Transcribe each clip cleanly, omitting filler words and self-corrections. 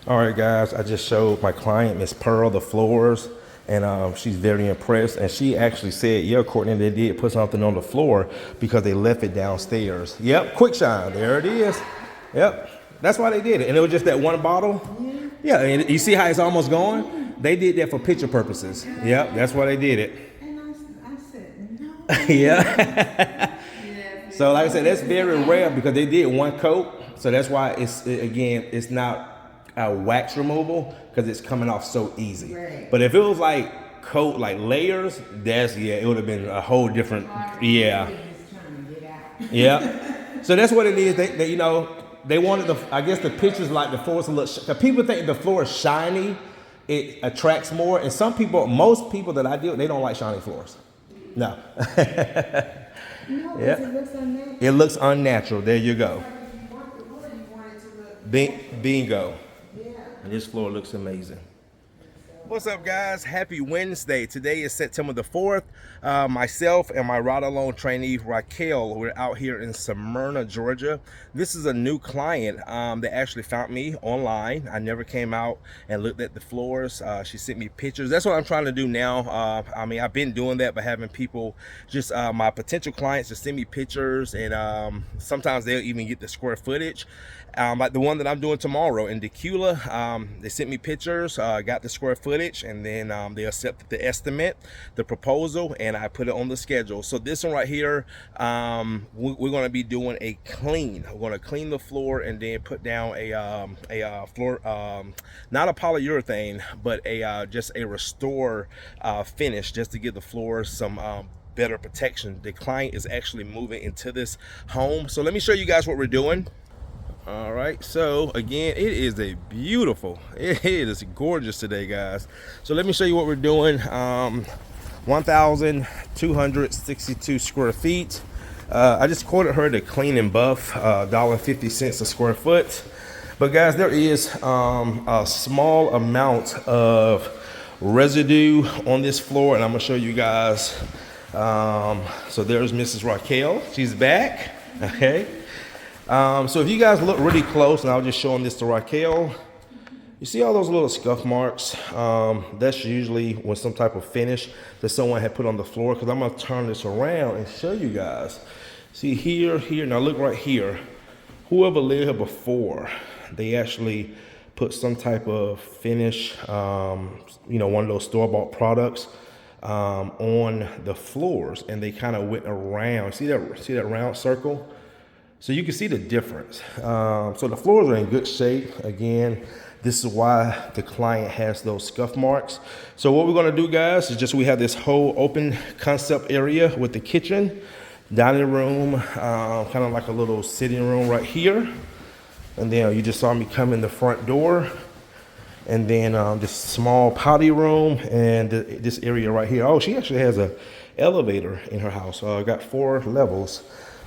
All right, guys, I just showed my client, Miss Pearl, the floors, and she's very impressed. And she actually said, yeah, Courtney, they did put something on the floor because they left it downstairs. Yep, quick shine, there it is. Yep, that's why they did it. And it was just that one bottle. Yeah, and you see how it's almost gone? They did that for picture purposes. Yep, that's why they did it. And I said, no. Yeah. So like I said, that's very rare because they did one coat. So that's why it's not a wax removal because it's coming off so easy. Right. But if it was like coat, like layers, it would have been a whole different, yeah. Yeah. So that's what it is. They you know, they wanted I guess the pictures like the floors a little, because people think the floor is shiny, it attracts more. And most people that I deal with, they don't like shiny floors. No. No, Yeah. it looks unnatural. It looks unnatural. There you go. Bingo. And this floor looks amazing. What's up, guys? Happy Wednesday. Today is September the 4th. Myself and my ride-along trainee, Raquel, we're out here in Smyrna, Georgia. This is a new client that actually found me online. I never came out and looked at the floors. She sent me pictures. That's what I'm trying to do now. I mean, I've been doing that by having people, just my potential clients, just send me pictures, and sometimes they'll even get the square footage. Like the one that I'm doing tomorrow in Decula, they sent me pictures, got the square footage, and then they accepted the estimate, the proposal, and I put it on the schedule. So this one right here, we're going to be doing a clean. We're going to clean the floor and then put down a floor, not a polyurethane, but just a restore finish, just to give the floor some better protection. The client is actually moving into this home, so let me show you guys what we're doing. All right, so again, it is it is gorgeous today, guys. So let me show you what we're doing. 1,262 square feet. I just quoted her the clean and buff, $1.50 a square foot. But guys, there is a small amount of residue on this floor, and I'm gonna show you guys. So there's Mrs. Raquel, she's back, okay. So if you guys look really close, and I'll just show them this to Raquel, you see all those little scuff marks? That's usually when some type of finish that someone had put on the floor, because I'm going to turn this around and show you guys. See here, now look right here. Whoever lived here before, they actually put some type of finish, you know, one of those store-bought products on the floors, and they kind of went around. See that round circle? So you can see the difference. So the floors are in good shape. Again, this is why the client has those scuff marks. So what we're gonna do, guys, is we have this whole open concept area with the kitchen, dining room, kind of like a little sitting room right here. And then you just saw me come in the front door. And then this small potty room and this area right here. Oh, she actually has an elevator in her house. Got 4 levels.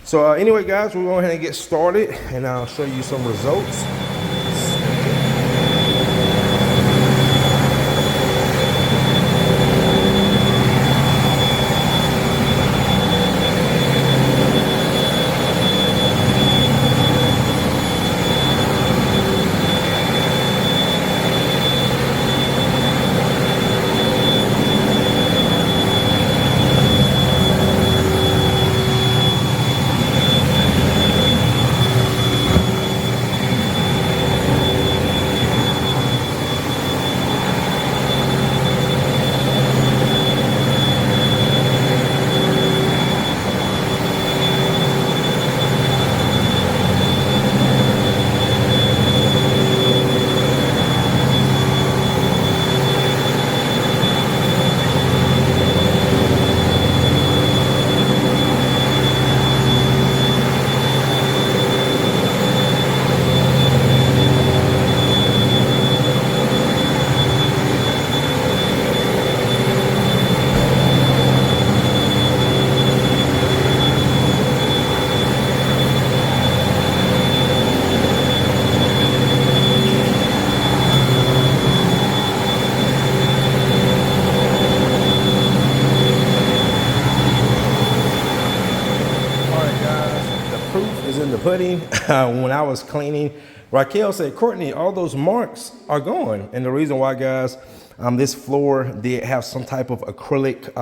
So anyway, guys, we'll go ahead and get started, and I'll show you some results. proof is in the pudding. When I was cleaning, Raquel said, Courtney, all those marks are gone. And the reason why, guys, this floor did have some type of acrylic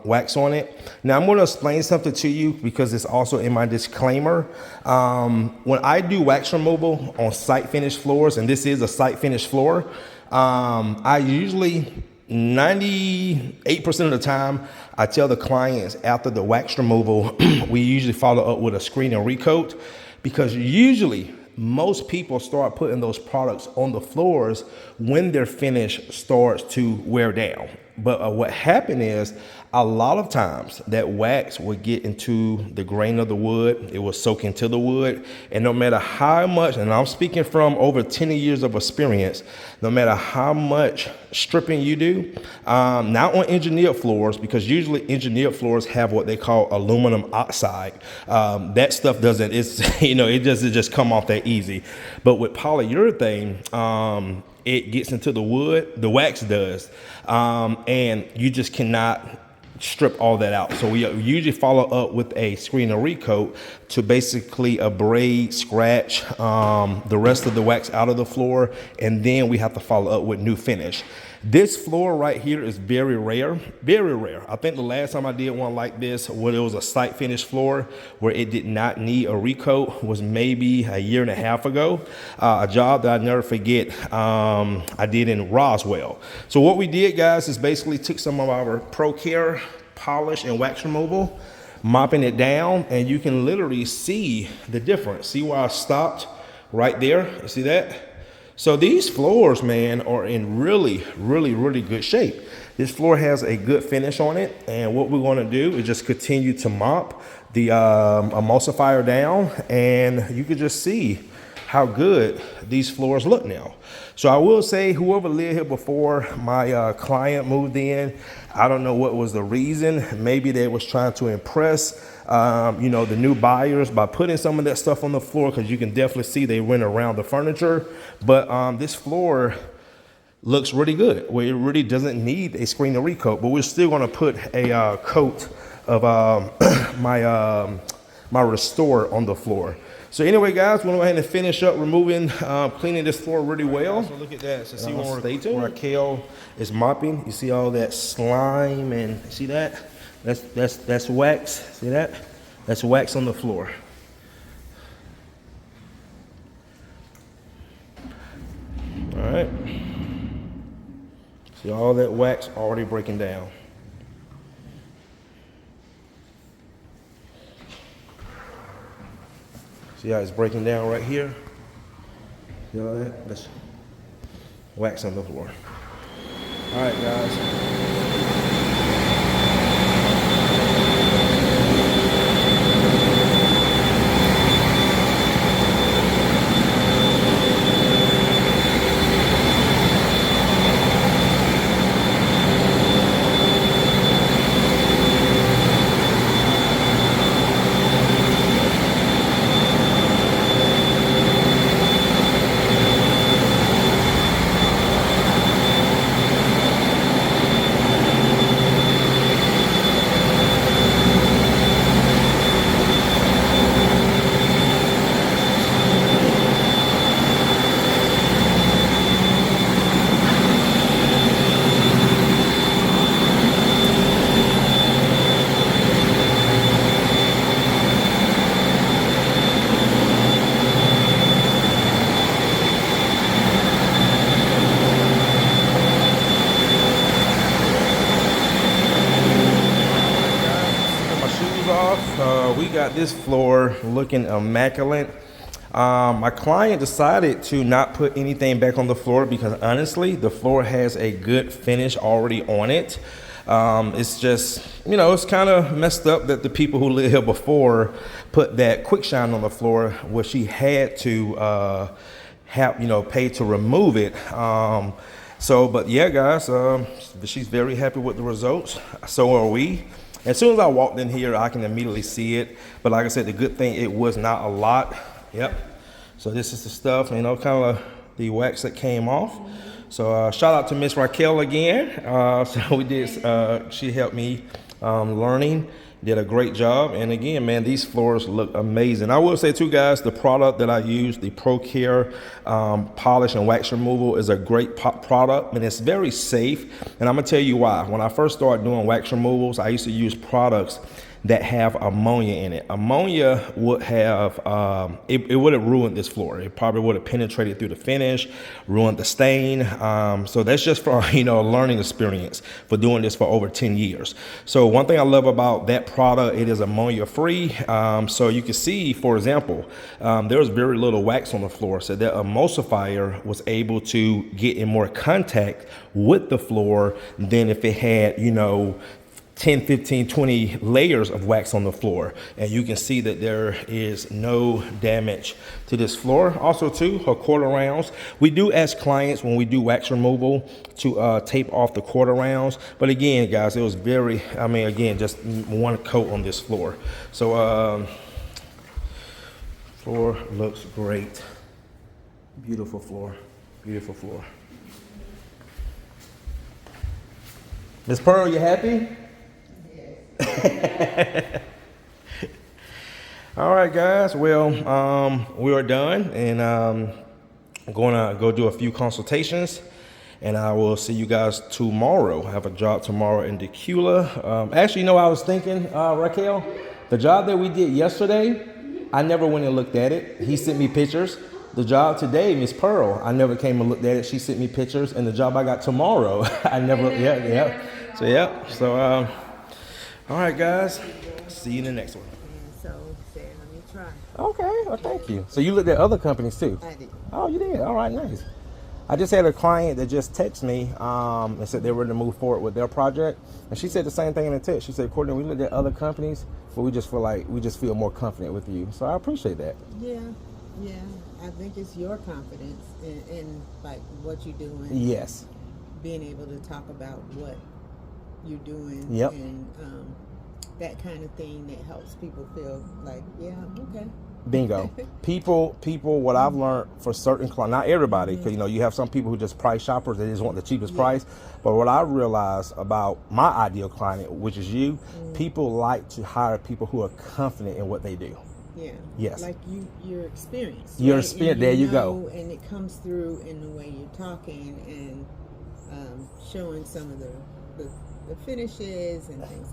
wax on it. Now, I'm going to explain something to you because it's also in my disclaimer. When I do wax removal on site finish floors, and this is a site finish floor, I usually 98% of the time, I tell the clients after the wax removal, we usually follow up with a screen and recoat, because usually most people start putting those products on the floors when their finish starts to wear down. But what happened is a lot of times that wax would get into the grain of the wood. It will soak into the wood. And no matter how much, and I'm speaking from over 10 years of experience, no matter how much stripping you do, not on engineered floors, because usually engineered floors have what they call aluminum oxide. That stuff doesn't, it's, you know, it doesn't just come off that easy. But with polyurethane, it gets into the wood, the wax does, and you just cannot strip all that out. So we usually follow up with a screen and recoat to basically abrade, scratch the rest of the wax out of the floor, and then we have to follow up with new finish. This floor right here is very rare, very rare. I think the last time I did one like this, where it was a site finish floor where it did not need a recoat, was maybe a year and a half ago. A job that I never forget, I did in Roswell. So what we did, guys, is basically took some of our Pro Care polish and wax removal, mopping it down, and you can literally see the difference. See where I stopped right there? You see that? So these floors, man, are in really, really, really good shape. This floor has a good finish on it, and what we're going to do is just continue to mop the emulsifier down, and you can just see how good these floors look now. So I will say, whoever lived here before my client moved in, I don't know what was the reason. Maybe they was trying to impress you know, the new buyers by putting some of that stuff on the floor, because you can definitely see they went around the furniture. But this floor looks really good, where it really doesn't need a screen and recoat, but we're still going to put a coat of my Restore on the floor. So anyway, guys, we're going to go ahead and finish up removing, cleaning this floor really well. So look at that. So see where Raquel is mopping. You see all that slime, and see that? That's wax. See that? That's wax on the floor. All right. See all that wax already breaking down. See how it's breaking down right here? See all that? That's wax on the floor. All right, guys. We got this floor looking immaculate. My client decided to not put anything back on the floor because honestly, the floor has a good finish already on it. It's just, you know, it's kind of messed up that the people who lived here before put that quick shine on the floor where she had to have, you know, pay to remove it. But yeah, guys, she's very happy with the results. So are we. As soon as I walked in here, I can immediately see it. But like I said, the good thing, it was not a lot. Yep. So this is the stuff, you know, kind of the wax that came off. So shout out to Miss Raquel again. So we did, she helped me learning. did a great job. And again, man, these floors look amazing. I will say too, guys, the product that I use, the ProCare polish and wax removal, is a great product, and it's very safe. And I'm gonna tell you why. When I first started doing wax removals, I used to use products that have ammonia in it. Ammonia would have, it would have ruined this floor. It probably would have penetrated through the finish, ruined the stain. So that's just for, you know, a learning experience for doing this for over 10 years. So one thing I love about that product, it is ammonia free. So you can see, for example, there was very little wax on the floor. So that emulsifier was able to get in more contact with the floor than if it had, you know, 10, 15, 20 layers of wax on the floor. And you can see that there is no damage to this floor. Also too, her quarter rounds. We do ask clients when we do wax removal to tape off the quarter rounds. But again, guys, it was very, I mean, again, just one coat on this floor. So floor looks great. Beautiful floor, beautiful floor. Miss Pearl, you happy? All right, guys. Well, we are done, and I'm gonna go do a few consultations, and I will see you guys tomorrow. I have a job tomorrow in Decula. Actually, you know, I was thinking, Raquel, the job that we did yesterday, I never went and looked at it. He sent me pictures. The job today, Miss Pearl, I never came and looked at it. She sent me pictures, and the job I got tomorrow, I never. So all right, guys. See you in the next one. And so said, let me try. Okay, well, thank you. So you looked at other companies too? I did. Oh, you did? All right, nice. I just had a client that just texted me and said they were to move forward with their project. And she said the same thing in the text. She said, Courtney, we looked at other companies, but we just feel like we just feel more confident with you. So I appreciate that. Yeah. I think it's your confidence in like what you're doing. Yes. Being able to talk about what you're doing. Yep. And that kind of thing that helps people feel like, yeah, okay. Bingo. People, what I've learned for certain clients, not everybody, because, you know, you have some people who just price shoppers, they just want the cheapest price. But what I realized about my ideal client, which is you, people like to hire people who are confident in what they do. Yeah. Yes. Like your experience. Your right? experience. There you go. And it comes through in the way you're talking and showing some of the finishes and things like that.